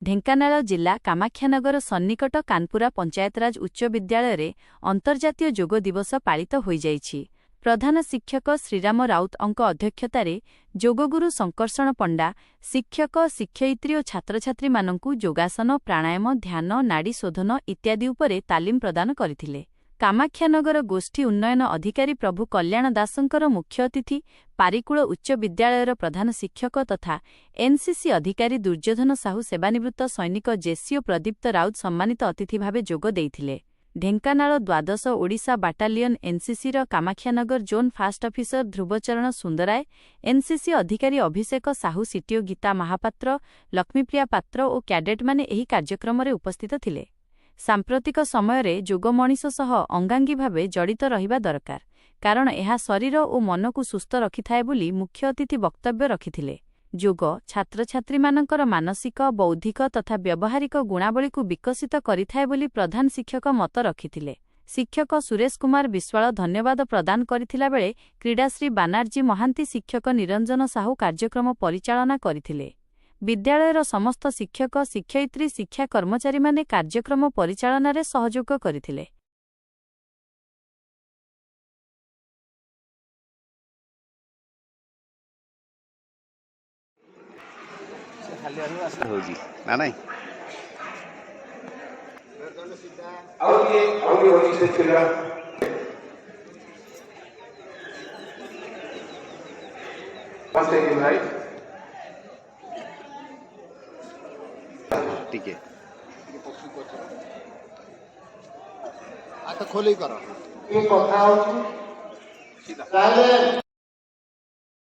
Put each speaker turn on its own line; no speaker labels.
ढेंकानाल जिला कामाख्यानगर सन्निकट कानपुरा पंचायतराज उच्च विद्यालय अंतर्जातीय योग दिवस पालित होई जाइछि। प्रधान शिक्षक श्रीराम राउत अध्यक्षतार योगगुरु संकर्षण पंडा शिक्षक शिक्षयित्री और छात्र छात्री मानकु योगासन प्राणायाम ध्यान नाड़ी शोधन इत्यादि उपरे तालीम प्रदान करथिले। कामाख्यानगर गोष्ठी उन्नयन अधिकारी प्रभु कल्याण दासंकर मुख्य अतिथि पारिकूल उच्च विद्यालयर प्रधान शिक्षक तथा एनसीसी अधिकारी दुर्योधन साहू सेवानिवृत्त सैनिक जेसीओ प्रदीप्त राउत सम्मानित अतिथि भावे जोग देइथिले। ढेंकानाल द्वादश Odisha battalion NCC Kamakhyanagar zone first officer Dhruvacharan Sundaray NCC अधिकारी अभिषेक साहू सीटीओ गीता महापात्र लक्ष्मीप्रिया पात्र और कैडेट माने एही कार्यक्रम रे उपस्थित थिले। सांप्रतिक समय रे जोग मनीष सह अंगांगी भावे जड़ित रहिबा दरकार, कारण यह शरीर और मन को सुस्थ रखिथाए बोली मुख्य अतिथि वक्तव्य रखिथिले। जोग छात्र छात्री मानकर मानसिक बौद्धिक तथा व्यावहारिक गुणावली को विकसित करिथाए बोली प्रधान शिक्षक मत रखिथिले। शिक्षक सुरेश कुमार विश्वाल धन्यवाद प्रदान करिथिला बेले क्रीडाश्री बानार्जी महांती शिक्षक निरंजन साहू कार्यक्रम परिचालना करिथिले। विद्यालयर समस्त शिक्षक शिक्षयित्री शिक्षा कर्मचारी माने कार्यक्रम परिचालना रे सहयोग करिथिले।
ठीक है
खोल